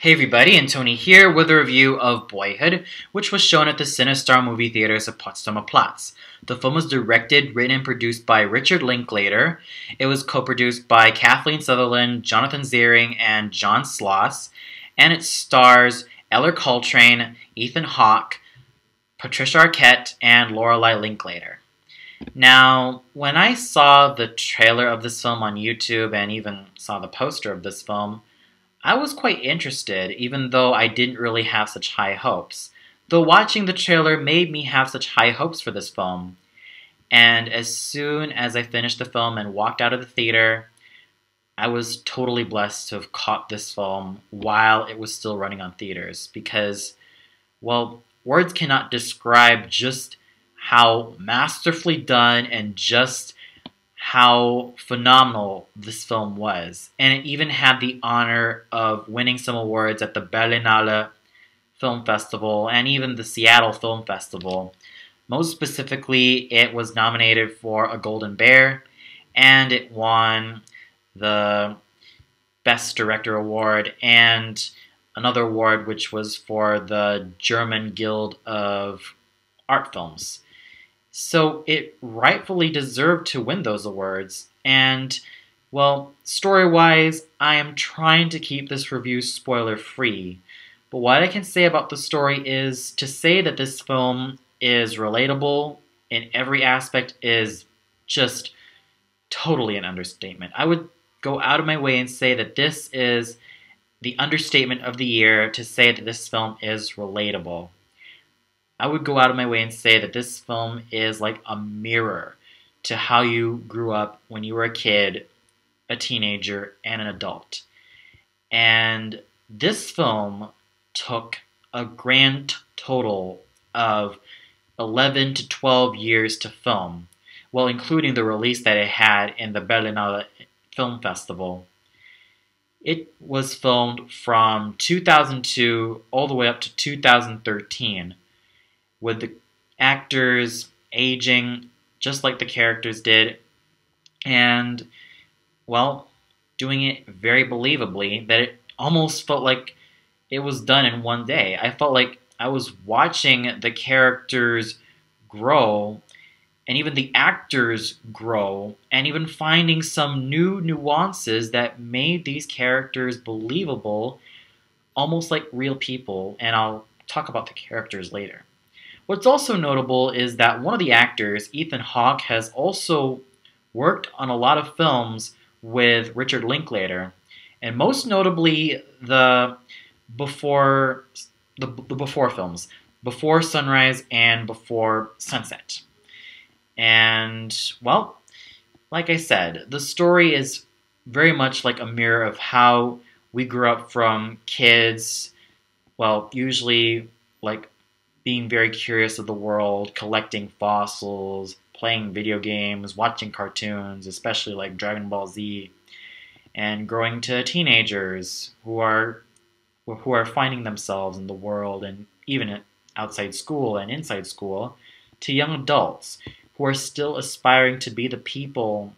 Hey everybody, and Tony here with a review of Boyhood, which was shown at the CineStar movie theaters of Potsdamer Platz. The film was directed, written, and produced by Richard Linklater. It was co-produced by Kathleen Sutherland, Jonathan Ziering, and John Sloss, and it stars Eller Coltrane, Ethan Hawke, Patricia Arquette, and Lorelei Linklater. Now, when I saw the trailer of this film on YouTube and even saw the poster of this film, I was quite interested, even though I didn't really have such high hopes. Though watching the trailer made me have such high hopes for this film. And as soon as I finished the film and walked out of the theater, I was totally blessed to have caught this film while it was still running on theaters. Because, well, words cannot describe just how masterfully done and just how phenomenal this film was. And it even had the honor of winning some awards at the Berlinale Film Festival and even the Seattle Film Festival. Most specifically, it was nominated for a Golden Bear, and it won the Best Director Award and another award which was for the German Guild of Art Films. So it rightfully deserved to win those awards, and, well, story-wise, I am trying to keep this review spoiler-free. But what I can say about the story is to say that this film is relatable in every aspect is just totally an understatement. I would go out of my way and say that this is the understatement of the year to say that this film is relatable. I would go out of my way and say that this film is like a mirror to how you grew up when you were a kid, a teenager, and an adult. And this film took a grand total of 11 to 12 years to film, well, including the release that it had in the Berlinale Film Festival. It was filmed from 2002 all the way up to 2013. With the actors aging just like the characters did, and, well, doing it very believably, that it almost felt like it was done in one day. I felt like I was watching the characters grow, and even the actors grow, and even finding some new nuances that made these characters believable, almost like real people, and I'll talk about the characters later. What's also notable is that one of the actors, Ethan Hawke, has also worked on a lot of films with Richard Linklater, and most notably the Before films, Before Sunrise and Before Sunset. And, well, like I said, the story is very much like a mirror of how we grew up from kids, well, usually like being very curious of the world, collecting fossils, playing video games, watching cartoons, especially like Dragon Ball Z, and growing to teenagers who are finding themselves in the world and even outside school and inside school, to young adults who are still aspiring to be the people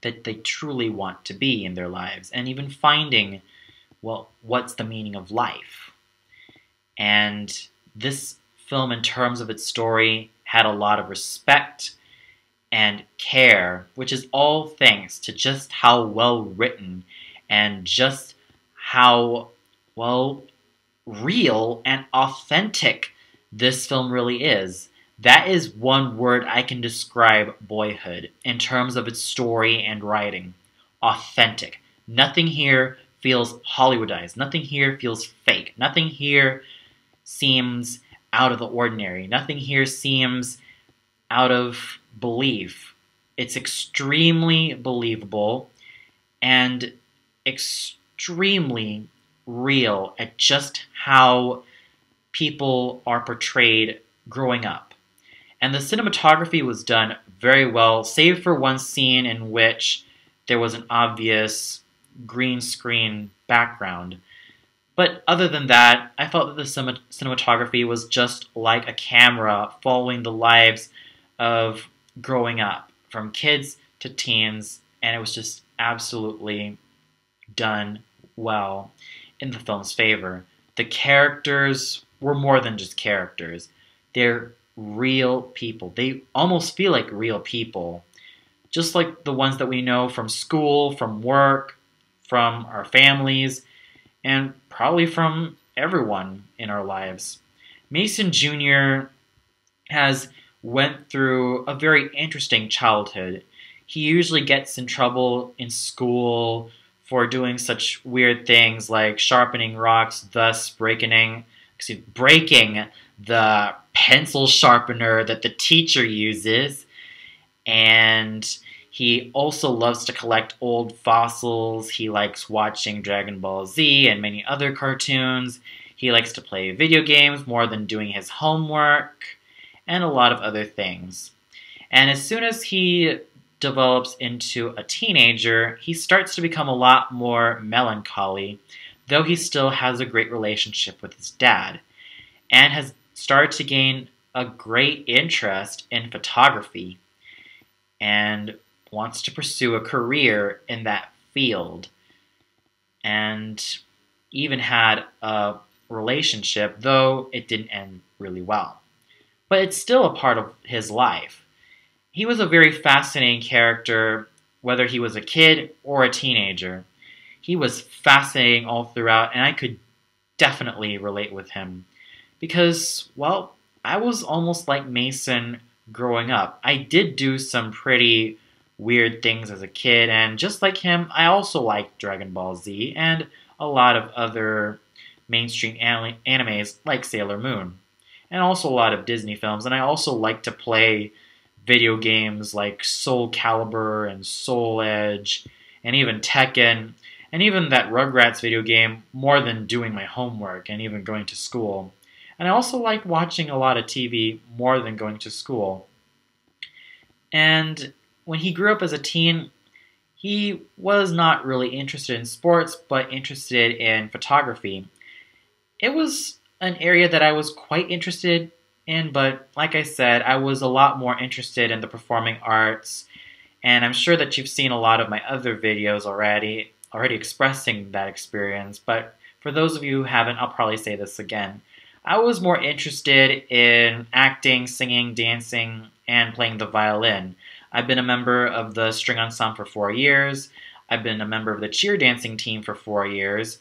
that they truly want to be in their lives, and even finding, well, what's the meaning of life. And this film, in terms of its story, had a lot of respect and care, which is all thanks to just how well written and just how, well, real and authentic this film really is. That is one word I can describe Boyhood in terms of its story and writing. Authentic. Nothing here feels Hollywoodized. Nothing here feels fake. Nothing here seems out of the ordinary. Nothing here seems out of belief. It's extremely believable and extremely real at just how people are portrayed growing up. And the cinematography was done very well, save for one scene in which there was an obvious green screen background. But other than that, I felt that the cinematography was just like a camera following the lives of growing up, from kids to teens, and it was just absolutely done well. in the film's favor. The characters were more than just characters. They're real people. They almost feel like real people, just like the ones that we know from school, from work, from our families, and probably from everyone in our lives. Mason Jr. has went through a very interesting childhood. He usually gets in trouble in school for doing such weird things like sharpening rocks, thus breaking the pencil sharpener that the teacher uses. And he also loves to collect old fossils. He likes watching Dragon Ball Z and many other cartoons. He likes to play video games more than doing his homework, and a lot of other things. And as soon as he develops into a teenager, he starts to become a lot more melancholy, though he still has a great relationship with his dad, and has started to gain a great interest in photography, and wants to pursue a career in that field, and even had a relationship, though it didn't end really well. But it's still a part of his life. He was a very fascinating character, whether he was a kid or a teenager. He was fascinating all throughout, and I could definitely relate with him. Because, well, I was almost like Mason growing up. I did do some pretty weird things as a kid, and just like him, I also liked Dragon Ball Z and a lot of other mainstream animes like Sailor Moon, and also a lot of Disney films. And I also like to play video games like Soul Calibur and Soul Edge, and even Tekken, and even that Rugrats video game more than doing my homework and even going to school. And I also like watching a lot of TV more than going to school. And when he grew up as a teen, he was not really interested in sports, but interested in photography. It was an area that I was quite interested in, but like I said, I was a lot more interested in the performing arts, and I'm sure that you've seen a lot of my other videos already expressing that experience, but for those of you who haven't, I'll probably say this again. I was more interested in acting, singing, dancing, and playing the violin. I've been a member of the string ensemble for 4 years. I've been a member of the cheer dancing team for 4 years.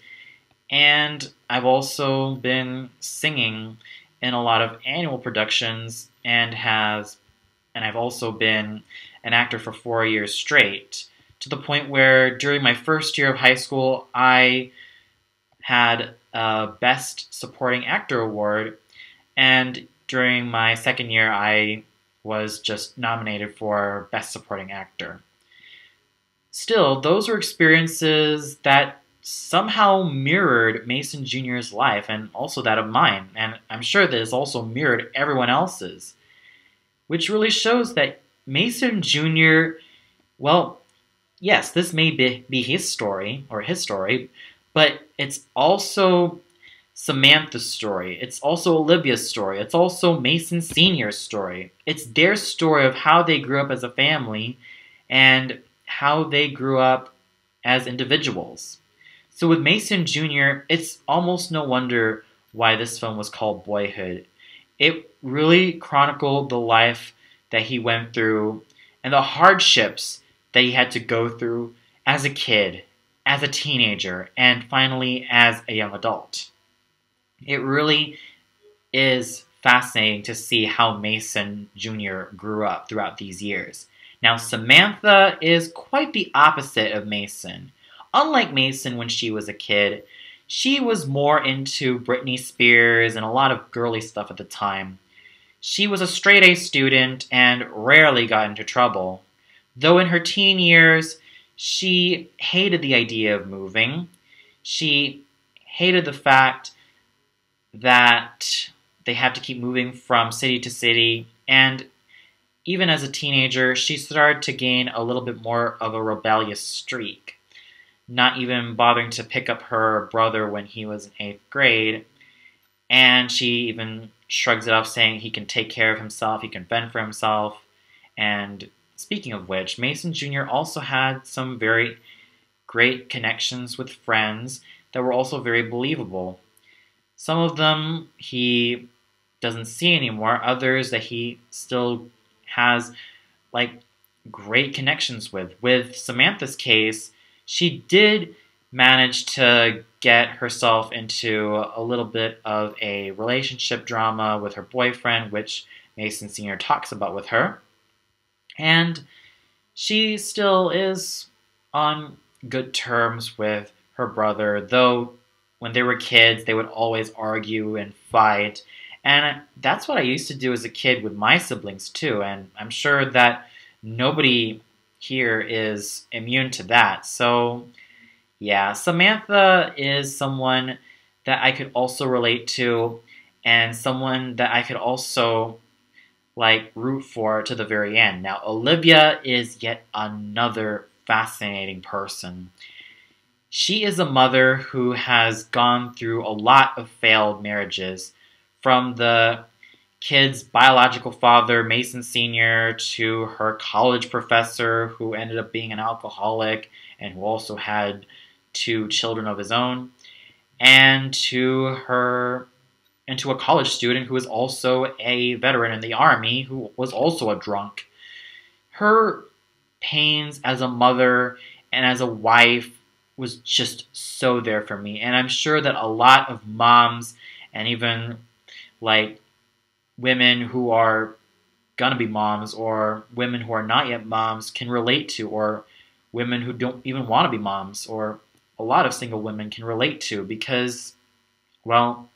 And I've also been singing in a lot of annual productions, and I've also been an actor for 4 years straight, to the point where during my first year of high school, I had a Best Supporting Actor award, and during my second year, I was just nominated for Best Supporting Actor. Still, those were experiences that somehow mirrored Mason Jr.'s life, and also that of mine, and I'm sure that it's also mirrored everyone else's, which really shows that Mason Jr., well, yes, this may be his story, but it's also Samantha's story, it's also Olivia's story, it's also Mason Sr.'s story. It's their story of how they grew up as a family, and how they grew up as individuals. So with Mason Jr., it's almost no wonder why this film was called Boyhood. It really chronicled the life that he went through and the hardships that he had to go through as a kid, as a teenager, and finally as a young adult. It really is fascinating to see how Mason Jr. grew up throughout these years. Now, Samantha is quite the opposite of Mason. Unlike Mason when she was a kid, she was more into Britney Spears and a lot of girly stuff at the time. She was a straight-A student and rarely got into trouble. Though in her teen years, she hated the idea of moving. She hated the fact that they had to keep moving from city to city, and even as a teenager, she started to gain a little bit more of a rebellious streak, not even bothering to pick up her brother when he was in 8th grade, and she even shrugs it off saying he can take care of himself, he can fend for himself. And speaking of which, Mason Jr. also had some very great connections with friends that were also very believable. Some of them he doesn't see anymore, others that he still has like great connections with. With Samantha's case, she did manage to get herself into a little bit of a relationship drama with her boyfriend, which Mason Sr. talks about with her. And she still is on good terms with her brother, though when they were kids, they would always argue and fight. And that's what I used to do as a kid with my siblings, too. And I'm sure that nobody here is immune to that. So, yeah, Samantha is someone that I could also relate to, and someone that I could also root for to the very end. Now, Olivia is yet another fascinating person. She is a mother who has gone through a lot of failed marriages, from the kid's biological father, Mason Sr., to her college professor who ended up being an alcoholic and who also had 2 children of his own, and to a college student who is also a veteran in the army who was also a drunk. Her pains as a mother and as a wife was just so there for me. And I'm sure that a lot of moms and even women who are gonna be moms or women who are not yet moms can relate to, or women who don't even want to be moms, or a lot of single women can relate to, because, well,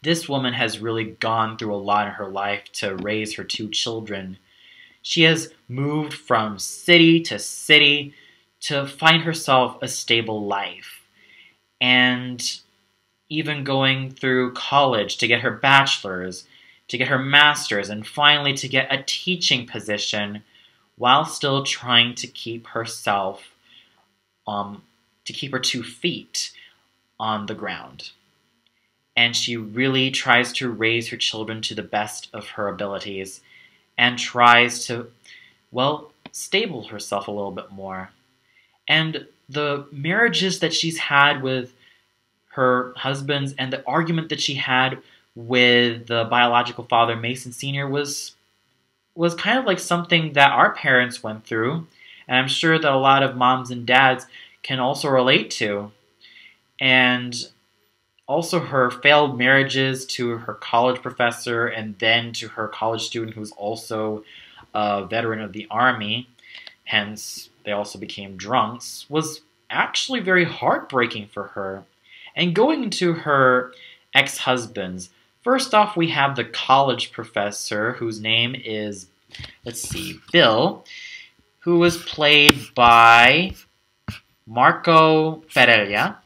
this woman has really gone through a lot in her life to raise her 2 children. She has moved from city to city to find herself a stable life. And even going through college to get her bachelor's, to get her master's, and finally to get a teaching position while still trying to keep herself, to keep her 2 feet on the ground. And she really tries to raise her children to the best of her abilities and tries to, well, stable herself a little bit more. And the marriages that she's had with her husbands and the argument that she had with the biological father, Mason Sr., was kind of like something that our parents went through, and I'm sure that a lot of moms and dads can also relate to. And also her failed marriages to her college professor and then to her college student who's also a veteran of the army, hence they also became drunks, was actually very heartbreaking for her. And going into her ex-husbands, first off we have the college professor whose name is, Bill, who was played by Marco Ferreira.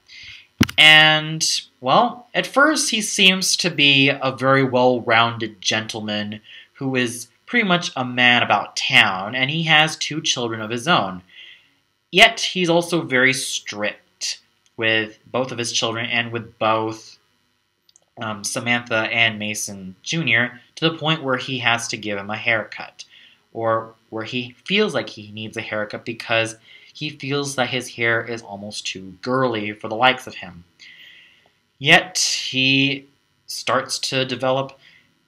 And, well, at first he seems to be a very well-rounded gentleman who is pretty much a man about town, and he has 2 children of his own. Yet he's also very strict with both of his children and with both Samantha and Mason Jr., to the point where he has to give him a haircut, or where he feels like he needs a haircut because he feels that his hair is almost too girly for the likes of him. Yet he starts to develop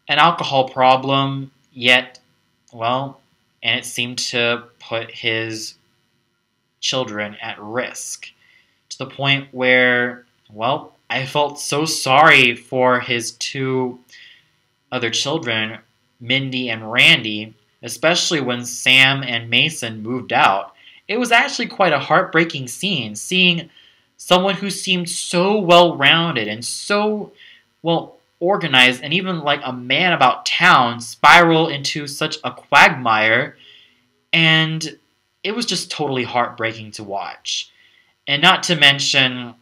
an alcohol problem, and it seemed to put his children at risk, to the point where, I felt so sorry for his 2 other children, Mindy and Randy, especially when Sam and Mason moved out. It was actually quite a heartbreaking scene, seeing someone who seemed so well-rounded and so, organized, and even like a man about town, spiral into such a quagmire, and it was just totally heartbreaking to watch. And not to mention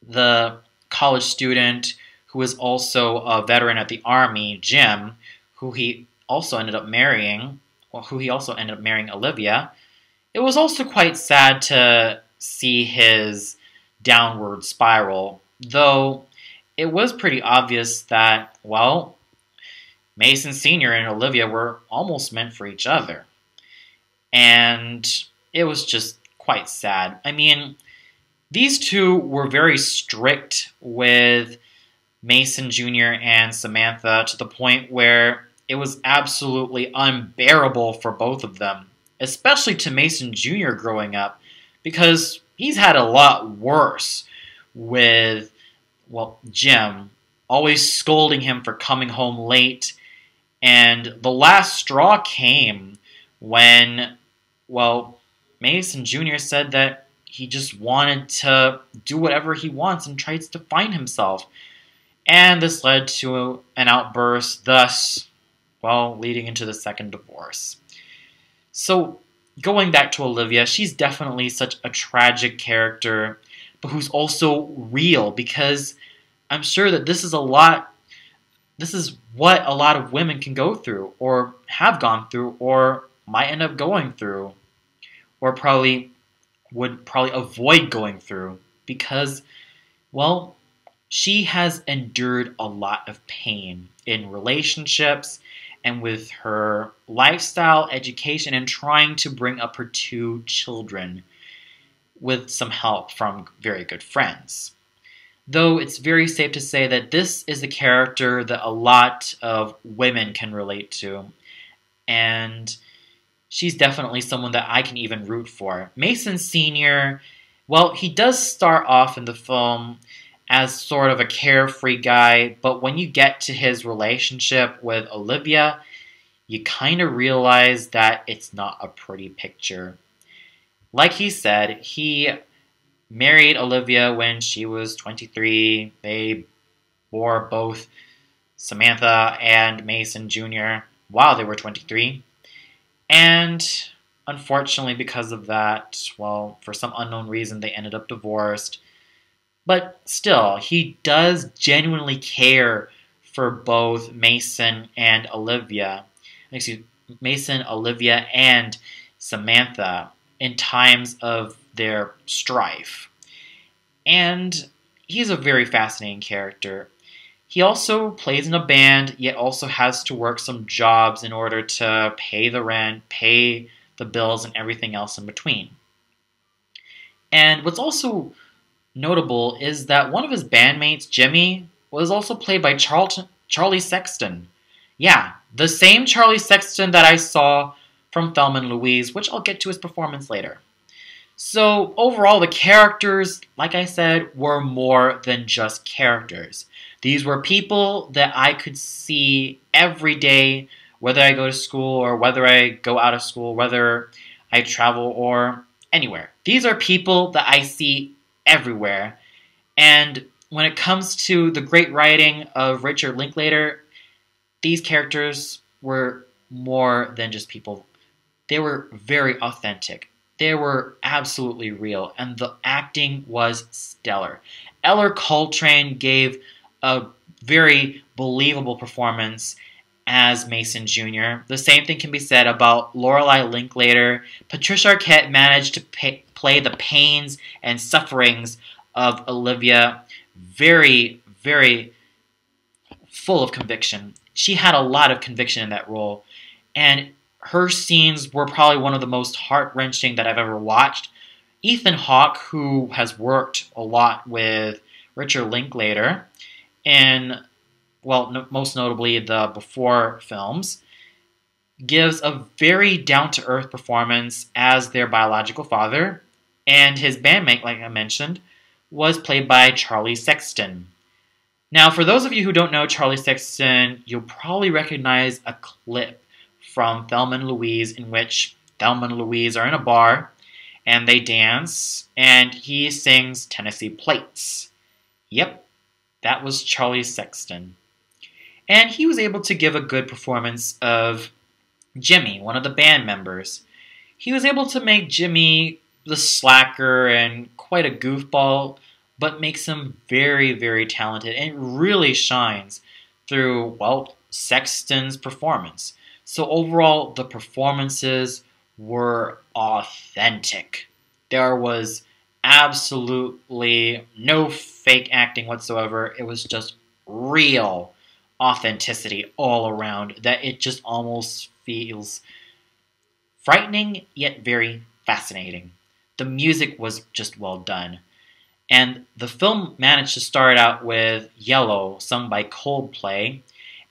the college student who was also a veteran at the army, Jim, who he also ended up marrying, Olivia. It was also quite sad to see his downward spiral, though it was pretty obvious that, Mason Sr. and Olivia were almost meant for each other. And it was just quite sad. I mean, These two were very strict with Mason Jr. and Samantha to the point where it was absolutely unbearable for both of them, especially to Mason Jr. growing up, because he's had a lot worse with, well, Jim always scolding him for coming home late. And the last straw came when, well, Mason Jr. said that he just wanted to do whatever he wants and tries to find himself. And this led to an outburst, thus, well, leading into the second divorce. So, going back to Olivia, she's definitely such a tragic character, but who's also real, because I'm sure that this is what a lot of women can go through, or have gone through, or might end up going through, or would probably avoid going through, because, well, she has endured a lot of pain in relationships and with her lifestyle, education, and trying to bring up her two children with some help from very good friends. Though it's very safe to say that this is a character that a lot of women can relate to, and she's definitely someone that I can even root for. Mason Sr., well, he does start off in the film as sort of a carefree guy, but when you get to his relationship with Olivia, you kind of realize that it's not a pretty picture. Like he said, he married Olivia when she was 23. They bore both Samantha and Mason Jr. while they were 23. And unfortunately, because of that, well, for some unknown reason, they ended up divorced. But still, he does genuinely care for both Mason, Olivia, and Samantha in times of their strife. And he's a very fascinating character. He also plays in a band, yet also has to work some jobs in order to pay the rent, pay the bills, and everything else in between. And what's also notable is that one of his bandmates, Jimmy, was also played by Charlie Sexton. Yeah, the same Charlie Sexton that I saw from Thelma and Louise, which I'll get to his performance later. So overall, the characters, like I said, were more than just characters. These were people that I could see every day, whether I go to school or whether I go out of school, whether I travel or anywhere. These are people that I see everywhere. And when it comes to the great writing of Richard Linklater, these characters were more than just people. They were very authentic. They were absolutely real, and the acting was stellar. Eller Coltrane gave a very believable performance as Mason Jr. The same thing can be said about Lorelei Linklater. Patricia Arquette managed to play the pains and sufferings of Olivia very, very full of conviction. She had a lot of conviction in that role, and her scenes were probably one of the most heart-wrenching that I've ever watched. Ethan Hawke, who has worked a lot with Richard Linklater in, well, most notably the Before films, gives a very down-to-earth performance as their biological father, and his bandmate, like I mentioned, was played by Charlie Sexton. Now, for those of you who don't know Charlie Sexton, you'll probably recognize a clip from Thelma and Louise in which Thelma and Louise are in a bar and they dance and he sings Tennessee Plates. Yep, that was Charlie Sexton. And he was able to give a good performance of Jimmy, one of the band members. He was able to make Jimmy the slacker and quite a goofball, but makes him very, very talented and really shines through, well, Sexton's performance. So overall, the performances were authentic. There was absolutely no fake acting whatsoever. It was just real authenticity all around, that it just almost feels frightening yet very fascinating. The music was just well done. And the film managed to start out with Yellow, sung by Coldplay,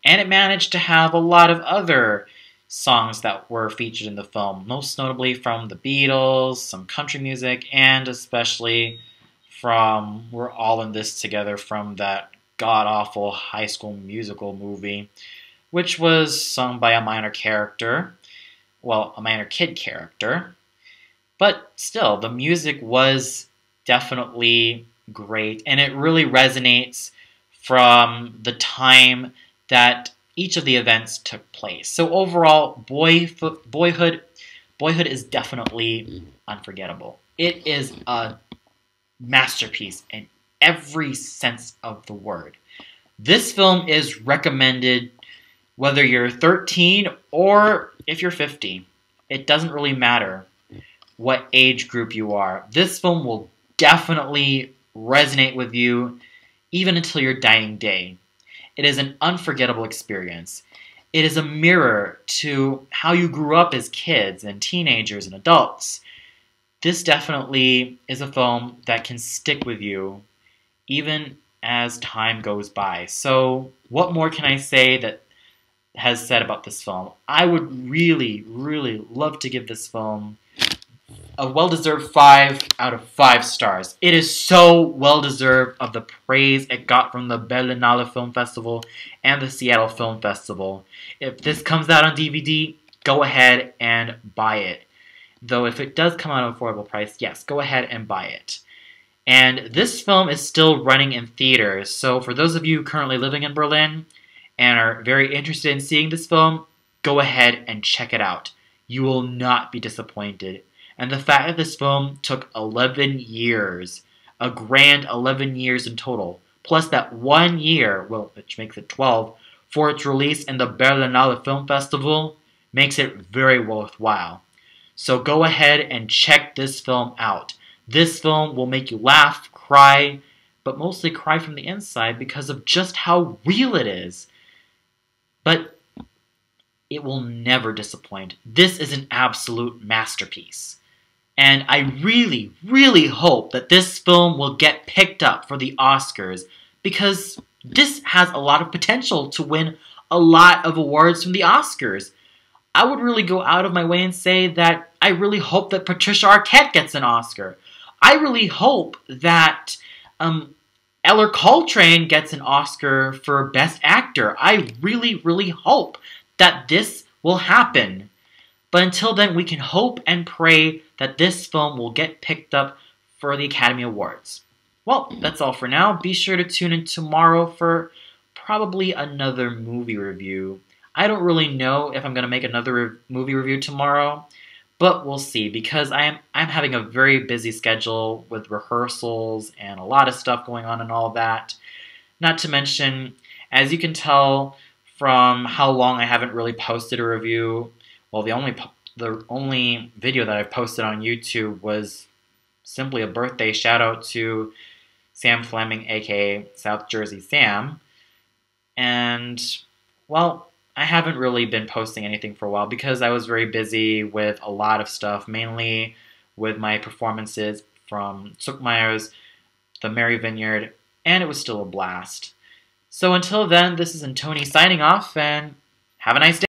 and it managed to have a lot of other songs that were featured in the film, most notably from the Beatles, some country music, and especially from We're All in This Together from that god-awful High School Musical movie, which was sung by a minor character, well, a minor kid character. But still, the music was definitely great, and it really resonates from the time that each of the events took place. So overall, Boyhood is definitely unforgettable. It is a masterpiece in every sense of the word. This film is recommended whether you're 13 or if you're 50. It doesn't really matter what age group you are. This film will definitely resonate with you even until your dying day. It is an unforgettable experience. It is a mirror to how you grew up as kids and teenagers and adults. This definitely is a film that can stick with you even as time goes by. So what more can I say that has said about this film? I would really, really love to give this film a well-deserved 5 out of 5 stars. It is so well-deserved of the praise it got from the Berlinale Film Festival and the Seattle Film Festival. If this comes out on DVD, go ahead and buy it. Though if it does come out at an affordable price, yes, go ahead and buy it. And this film is still running in theaters, so for those of you currently living in Berlin and are very interested in seeing this film, go ahead and check it out. You will not be disappointed. And the fact that this film took 11 years, a grand 11 years in total, plus that 1 year, well, which makes it 12, for its release in the Berlinale Film Festival, makes it very worthwhile. So go ahead and check this film out. This film will make you laugh, cry, but mostly cry from the inside because of just how real it is. But it will never disappoint. This is an absolute masterpiece. And I really, really hope that this film will get picked up for the Oscars because this has a lot of potential to win a lot of awards from the Oscars. I would really go out of my way and say that I really hope that Patricia Arquette gets an Oscar. I really hope that Eller Coltrane gets an Oscar for Best Actor. I really, really hope that this will happen. But until then, we can hope and pray that this film will get picked up for the Academy Awards. Well, that's all for now. Be sure to tune in tomorrow for probably another movie review. I don't really know if I'm going to make another movie review tomorrow, but we'll see because I'm having a very busy schedule with rehearsals and a lot of stuff going on and all that. Not to mention, as you can tell from how long I haven't really posted a review, well, the only video that I've posted on YouTube was simply a birthday shout out to Sam Fleming, aka South Jersey Sam. And, well, I haven't really been posting anything for a while because I was very busy with a lot of stuff, mainly with my performances from Zuckmeyer's The Merry Vineyard, and it was still a blast. So until then, this is Antoni signing off, and have a nice day.